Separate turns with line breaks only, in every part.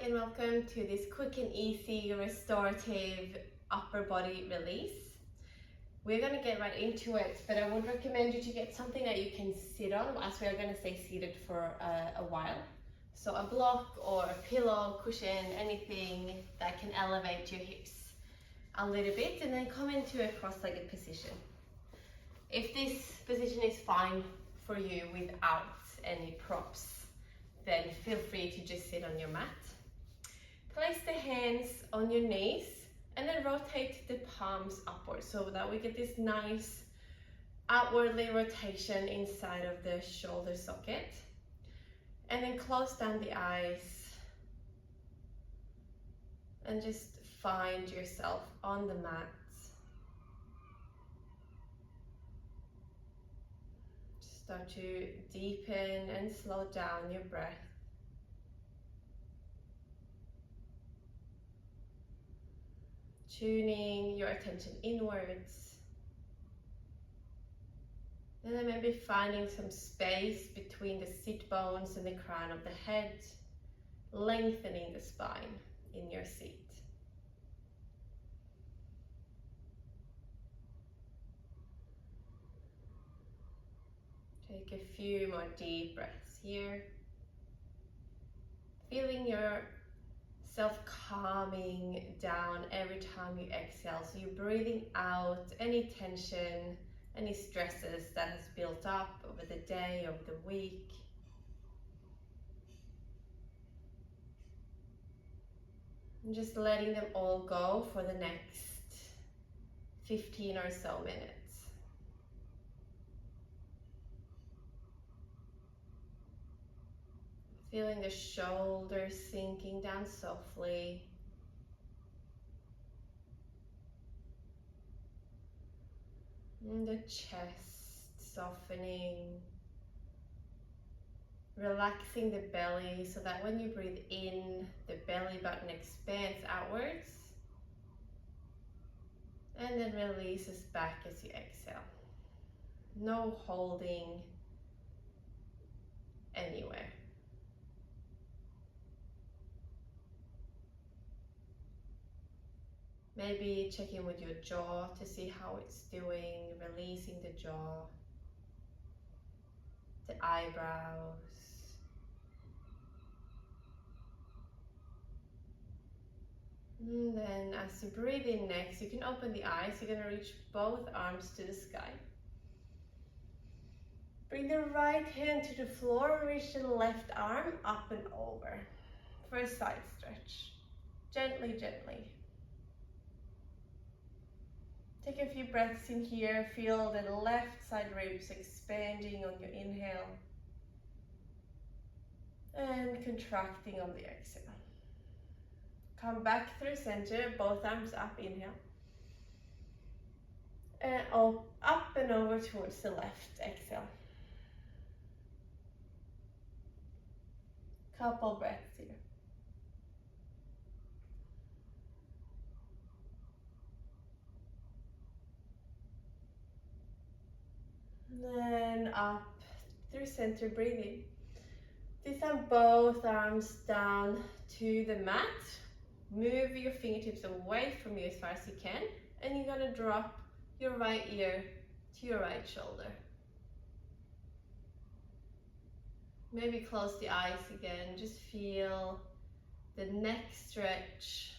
and welcome to this quick and easy restorative upper body release. We're going to get right into it, but I would recommend you to get something that you can sit on, as we are going to stay seated for a while. So a block or a pillow, cushion, anything that can elevate your hips a little bit, and then come into a cross-legged position. If this position is fine for you without any props, then feel free to just sit on your mat. Place the hands on your knees and then rotate the palms upwards so that we get this nice outwardly rotation inside of the shoulder socket. And then close down the eyes and just find yourself on the mat. Start to deepen and slow down your breath. Tuning your attention inwards. And then maybe finding some space between the sit bones and the crown of the head, lengthening the spine in your seat. Take a few more deep breaths here. Feeling yourself calming down every time you exhale. So you're breathing out any tension, any stresses that has built up over the day, over the week. And just letting them all go for the next 15 or so minutes. Feeling the shoulders sinking down softly. And the chest softening. Relaxing the belly so that when you breathe in, the belly button expands outwards. And then releases back as you exhale. No holding anywhere. Maybe check in with your jaw to see how it's doing, releasing the jaw, the eyebrows. And then as you breathe in next, you can open the eyes. You're going to reach both arms to the sky. Bring the right hand to the floor, reach the left arm up and over for a side stretch. Gently, gently. Take a few breaths in here, feel the left side ribs expanding on your inhale and contracting on the exhale. Come back through center, both arms up, inhale. And up and over towards the left, exhale. Couple breaths here. Then up through center, breathing. This time both arms down to the mat. Move your fingertips away from you as far as you can. And you're going to drop your right ear to your right shoulder. Maybe close the eyes again. Just feel the neck stretch.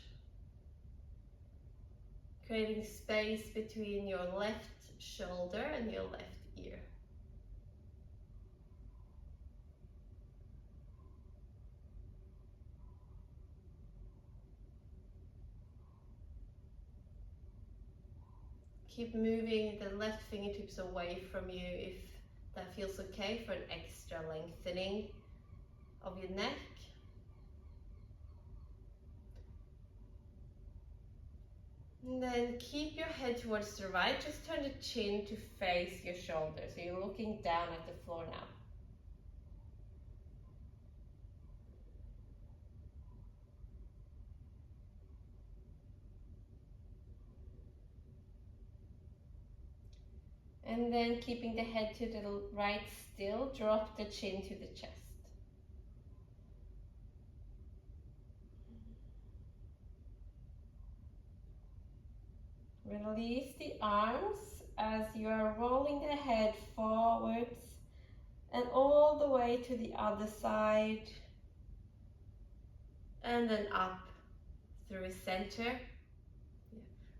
Creating space between your left shoulder and your left ear. Keep moving the left fingertips away from you if that feels okay, for an extra lengthening of your neck. And then keep your head towards the right. Just turn the chin to face your shoulder. So you're looking down at the floor now. And then keeping the head to the right still, drop the chin to the chest. Release the arms as you are rolling the head forwards and all the way to the other side. And then up through center.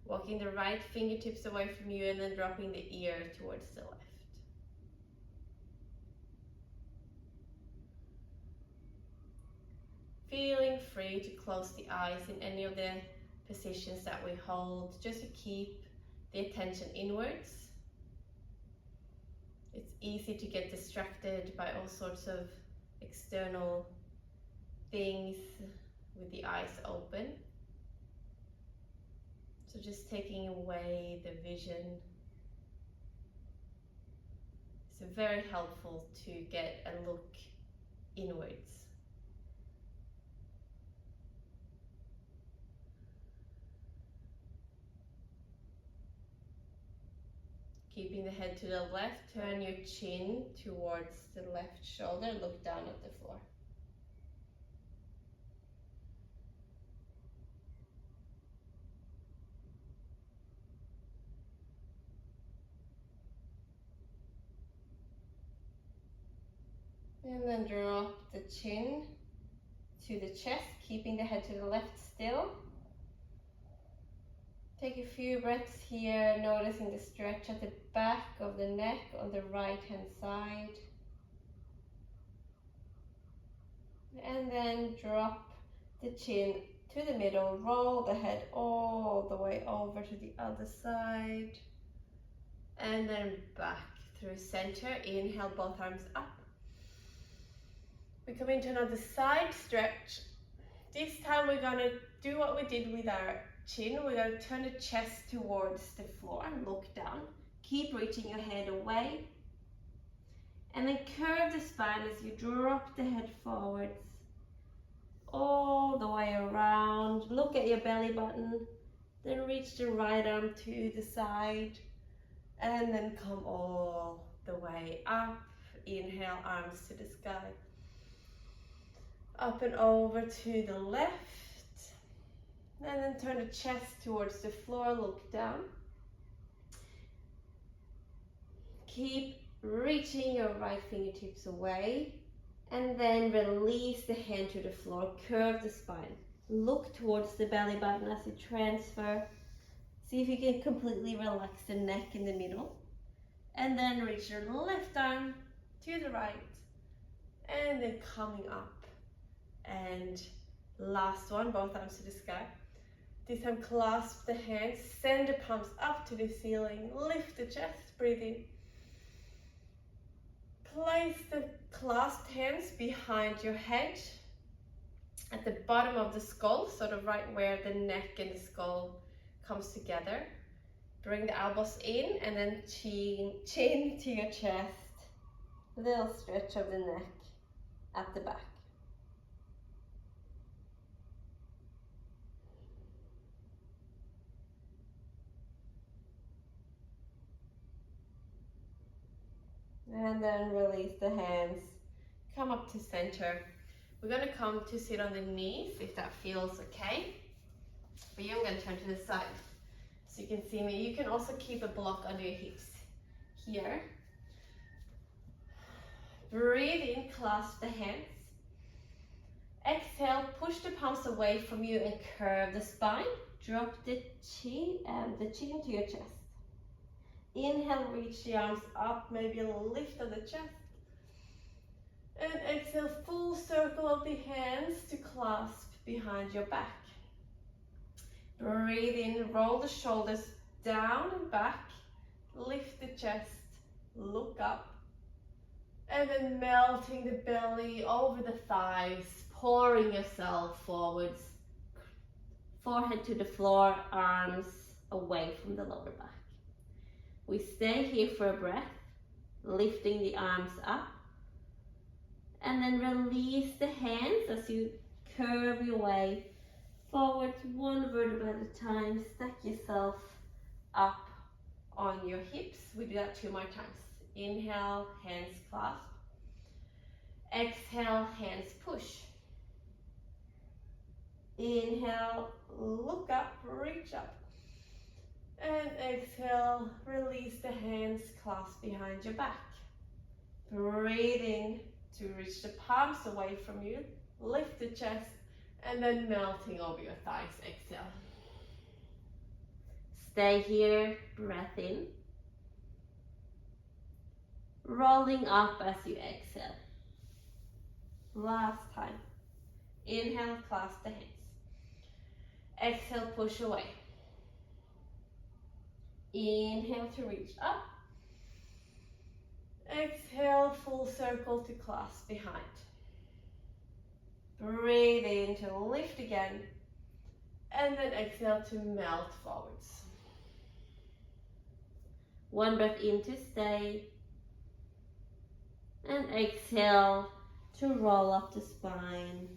Walking the right fingertips away from you and then dropping the ear towards the left. Feeling free to close the eyes in any of the positions that we hold, just to keep the attention inwards. It's easy to get distracted by all sorts of external things with the eyes open. So just taking away the vision. It's very helpful to get a look inwards. Keeping the head to the left, turn your chin towards the left shoulder, look down at the floor. And then drop the chin to the chest, keeping the head to the left still. Take a few breaths here, noticing the stretch at the back of the neck on the right hand side. And then drop the chin to the middle, roll the head all the way over to the other side. And then back through center. Inhale, both arms up. We come into another side stretch. This time we're gonna do what we did with our chin. We're going to turn the chest towards the floor and look down. Keep reaching your head away. And then curve the spine as you drop the head forwards. All the way around. Look at your belly button. Then reach the right arm to the side. And then come all the way up. Inhale, arms to the sky. Up and over to the left. And then turn the chest towards the floor, look down. Keep reaching your right fingertips away. And then release the hand to the floor, curve the spine. Look towards the belly button as you transfer. See if you can completely relax the neck in the middle. And then reach your left arm to the right. And then coming up. And last one, both arms to the sky. This time clasp the hands, send the palms up to the ceiling, lift the chest, breathe in. Place the clasped hands behind your head, at the bottom of the skull, sort of right where the neck and the skull comes together. Bring the elbows in and then chin to your chest. Little stretch of the neck at the back. And then release the hands, come up to center. We're going to come to sit on the knees if that feels okay. For you, I'm going to turn to the side so you can see me. You can also keep a block under your hips here. Breathe in, clasp the hands. Exhale, push the palms away from you and curve the spine. Drop the chin to your chest. Inhale, reach the arms up, maybe a little lift of the chest. And exhale, full circle of the hands to clasp behind your back. Breathe in, roll the shoulders down and back. Lift the chest, look up. And then melting the belly over the thighs, pouring yourself forwards. Forehead to the floor, arms away from the lower back. We stay here for a breath, lifting the arms up. And then release the hands as you curve your way forwards, one vertebra at a time. Stack yourself up on your hips. We do that 2 more times. Inhale, hands clasp. Exhale, hands push. Inhale, look up, reach up. And exhale, release the hands, clasp behind your back. Breathing to reach the palms away from you, lift the chest, and then melting over your thighs, exhale. Stay here, breath in. Rolling up as you exhale. Last time. Inhale, clasp the hands. Exhale, push away. Inhale to reach up. Exhale, full circle to clasp behind. Breathe in to lift again. And then exhale to melt forwards. One breath in to stay. And exhale to roll up the spine.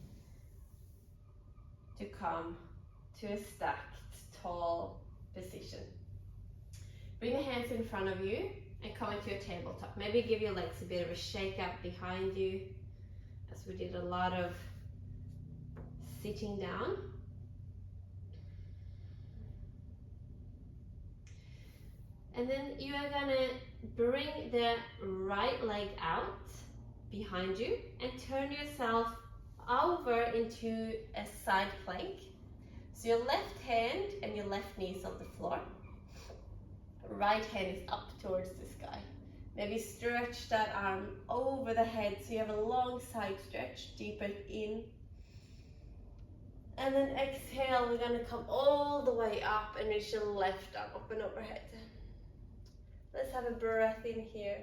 To come to a stacked, tall position. Bring the hands in front of you and come into your tabletop. Maybe give your legs a bit of a shake up behind you, as we did a lot of sitting down. And then you are gonna bring the right leg out behind you and turn yourself over into a side plank. So your left hand and your left knee is on the floor. Right hand is up towards the sky. Maybe stretch that arm over the head so you have a long side stretch. Deep breath in. And then exhale, we're gonna come all the way up and reach the left arm up and overhead. Let's have a breath in here.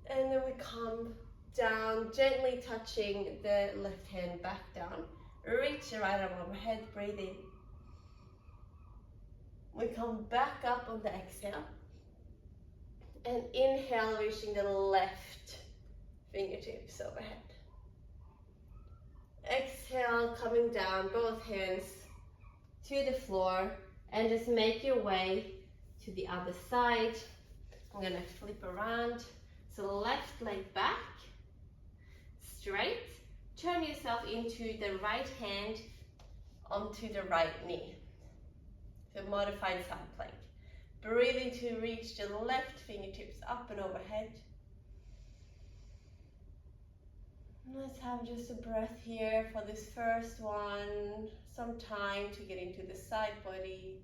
And then we come down, gently touching the left hand back down. Reach the right arm overhead, breathe in. We come back up on the exhale. And inhale, reaching the left fingertips overhead. Exhale, coming down, both hands to the floor. And just make your way to the other side. I'm gonna flip around. So left leg back, straight. Turn yourself into the right hand onto the right knee. So modified side plank. Breathing to reach the left fingertips up and overhead. Let's have just a breath here for this first one. Some time to get into the side body.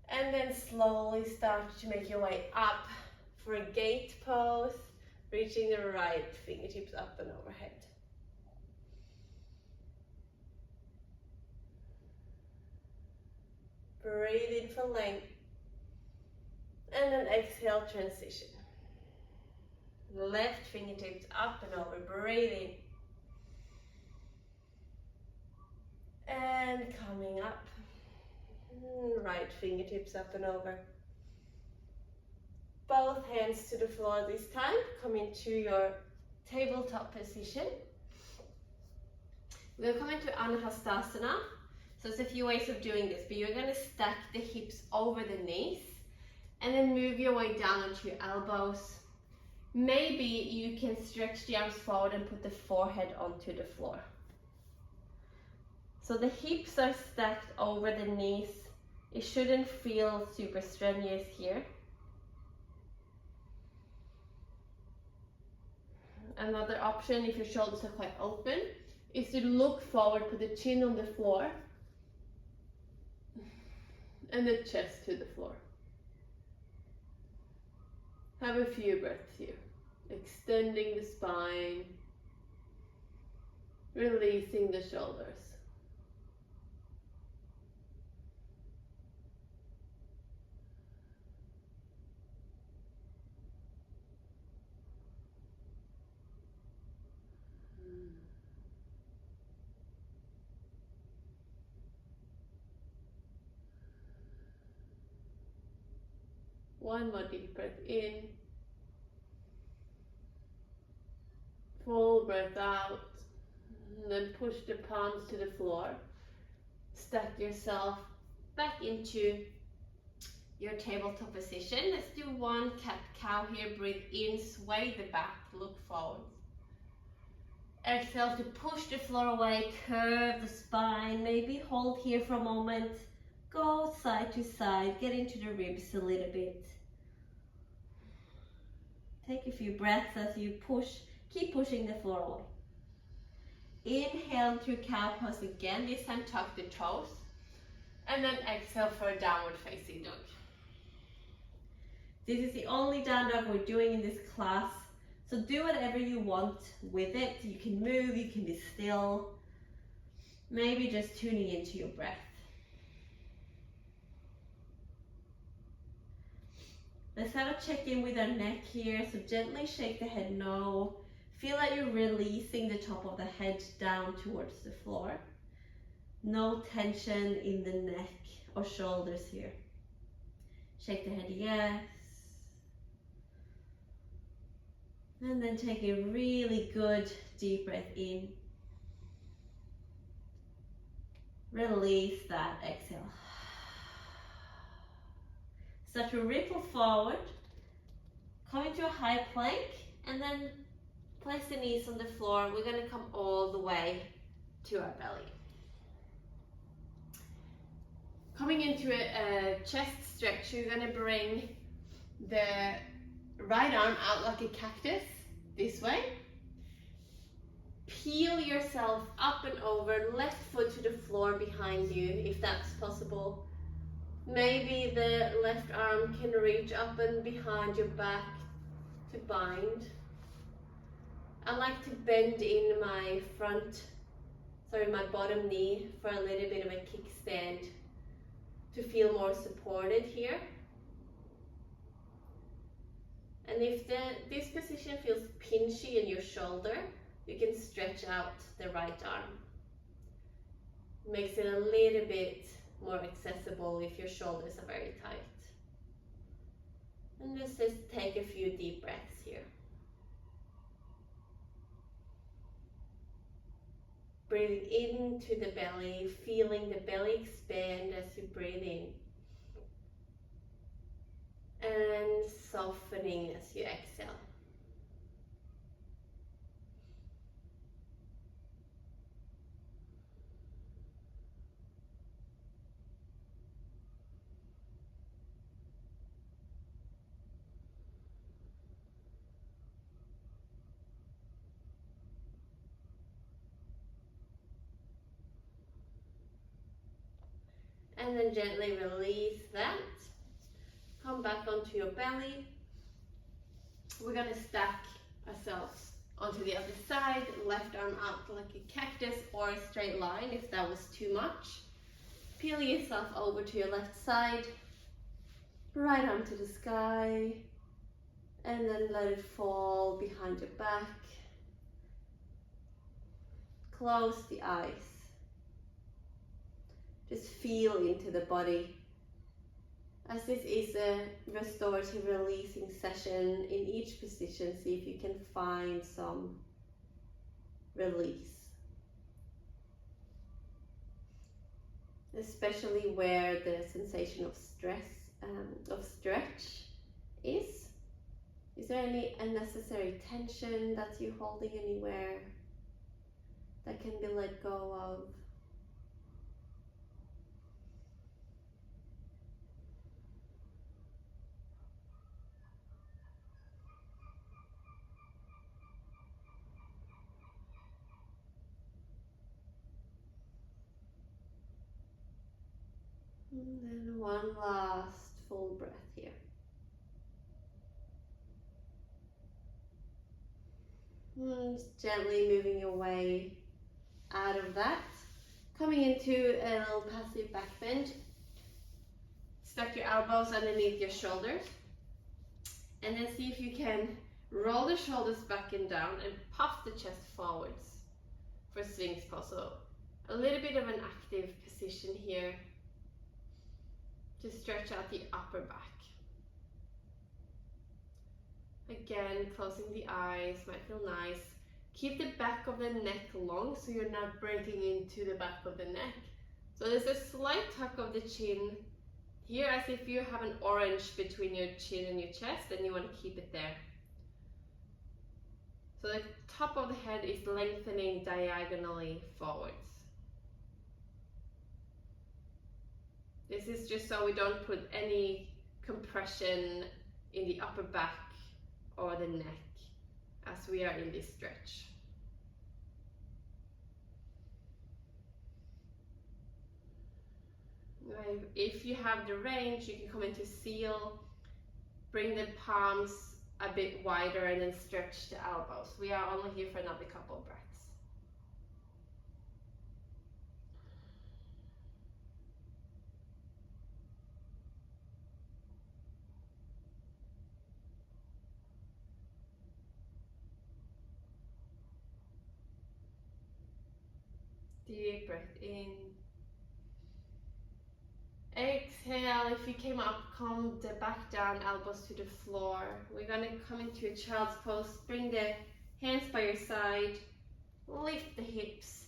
And then slowly start to make your way up for a gate pose, reaching the right fingertips up and overhead. Breathe in for length. And then exhale, transition. Left fingertips up and over, breathe in. And coming up. Right fingertips up and over. Both hands to the floor this time. Come into your tabletop position. We're going to come into Anahastasana. So there's a few ways of doing this, but you're going to stack the hips over the knees and then move your way down onto your elbows. Maybe you can stretch the arms forward and put the forehead onto the floor. So the hips are stacked over the knees. It shouldn't feel super strenuous here. Another option, if your shoulders are quite open, is to look forward, put the chin on the floor, and the chest to the floor. Have a few breaths here. Extending the spine, releasing the shoulders. One more deep breath in. Full breath out. And then push the palms to the floor. Stack yourself back into your tabletop position. Let's do one cat-cow here. Breathe in, sway the back, look forward. Exhale to push the floor away, curve the spine, maybe hold here for a moment. Go side to side, get into the ribs a little bit. Take a few breaths as you push, keep pushing the floor away. Inhale through cow pose again, this time tuck the toes. And then exhale for a downward facing dog. This is the only down dog we're doing in this class. So do whatever you want with it. You can move, you can be still. Maybe just tuning into your breath. Let's have a check-in with our neck here. So gently shake the head no. Feel like you're releasing the top of the head down towards the floor. No tension in the neck or shoulders here. Shake the head yes. And then take a really good deep breath in. Release that, exhale. Start to ripple forward. Come into a high plank and then place the knees on the floor. We're going to come all the way to our belly. Coming into a chest stretch, you're going to bring the right arm out like a cactus, this way. Peel yourself up and over, left foot to the floor behind you, if that's possible. Maybe the left arm can reach up and behind your back to bind. I like to bend in my my bottom knee for a little bit of a kickstand to feel more supported here. And if this position feels pinchy in your shoulder, you can stretch out the right arm. Makes it a little bit more accessible if your shoulders are very tight. And just take a few deep breaths here. Breathing into the belly, feeling the belly expand as you breathe in. And softening as you exhale. And then gently release that. Come back onto your belly. We're going to stack ourselves onto the other side. Left arm out like a cactus or a straight line if that was too much. Peel yourself over to your left side. Right arm to the sky. And then let it fall behind your back. Close the eyes. Just feel into the body. As this is a restorative releasing session, in each position, see if you can find some release. Especially where the sensation of stretch is. Is there any unnecessary tension that you're holding anywhere that can be let go of? And then one last full breath here. And gently moving your way out of that. Coming into a little passive back bend. Stack your elbows underneath your shoulders. And then see if you can roll the shoulders back and down and puff the chest forwards for Sphinx pose. So a little bit of an active position here to stretch out the upper back. Again, closing the eyes might feel nice. Keep the back of the neck long so you're not breaking into the back of the neck. So there's a slight tuck of the chin here, as if you have an orange between your chin and your chest, and you want to keep it there. So the top of the head is lengthening diagonally forwards. This is just so we don't put any compression in the upper back or the neck as we are in this stretch. If you have the range, you can come into seal, bring the palms a bit wider and then stretch the elbows. We are only here for another couple of breaths. Deep breath in. Exhale. If you came up, come back down, elbows to the floor. We're gonna come into a child's pose. Bring the hands by your side. Lift the hips.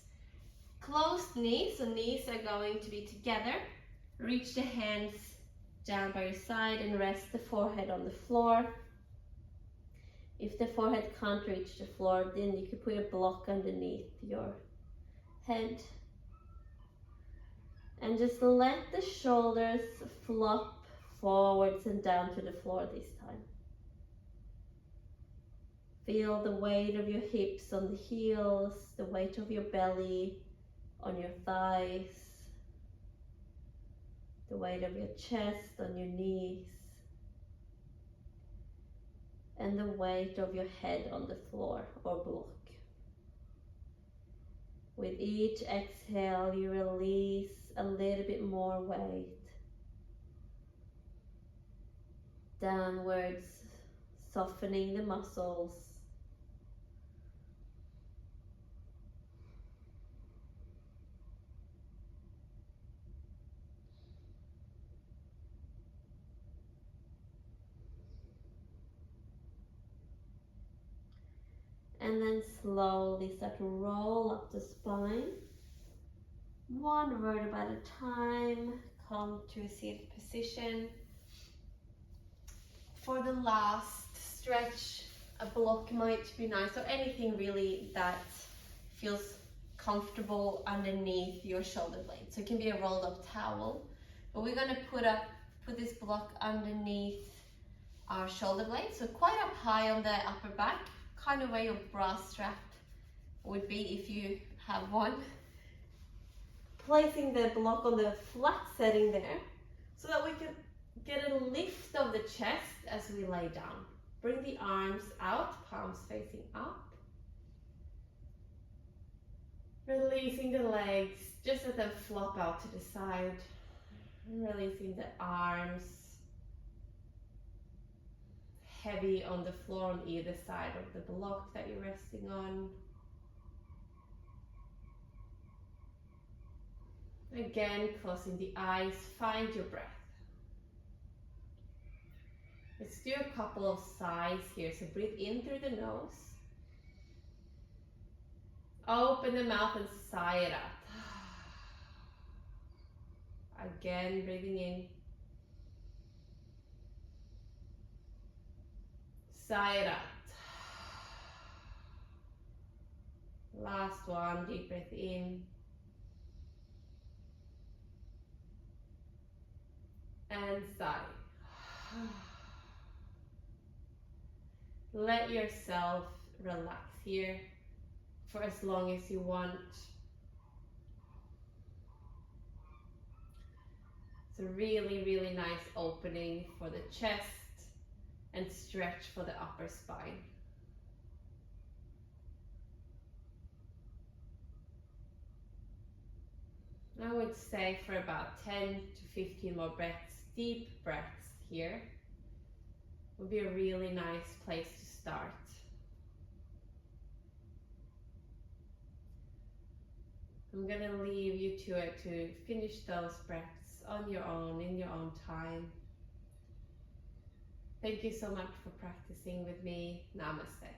Closed knees, so knees are going to be together. Reach the hands down by your side and rest the forehead on the floor. If the forehead can't reach the floor, then you could put a block underneath your head. And just let the shoulders flop forwards and down to the floor this time. Feel the weight of your hips on the heels, the weight of your belly on your thighs, the weight of your chest on your knees, and the weight of your head on the floor or block. With each exhale, you release a little bit more weight downwards, softening the muscles. And then slowly start to roll up the spine. One vertebra at a time. Come to a seated position. For the last stretch, a block might be nice, or anything really that feels comfortable underneath your shoulder blade. So it can be a rolled up towel, but we're gonna put this block underneath our shoulder blade, so quite up high on the upper back, kind of where your bra strap would be if you have one. Placing the block on the flat setting there so that we can get a lift of the chest as we lay down. Bring the arms out, palms facing up. Releasing the legs, just let them flop out to the side. Releasing the arms. Heavy on the floor on either side of the block that you're resting on. Again, closing the eyes, find your breath. Let's do a couple of sighs here. So breathe in through the nose. Open the mouth and sigh it out. Again, breathing in. Sigh it out. Last one, deep breath in. And sigh. Let yourself relax here for as long as you want. It's a really, really nice opening for the chest and stretch for the upper spine. I would say for about 10 to 15 more breaths, deep breaths here, would be a really nice place to start. I'm gonna leave you to it to finish those breaths on your own, in your own time. Thank you so much for practicing with me. Namaste.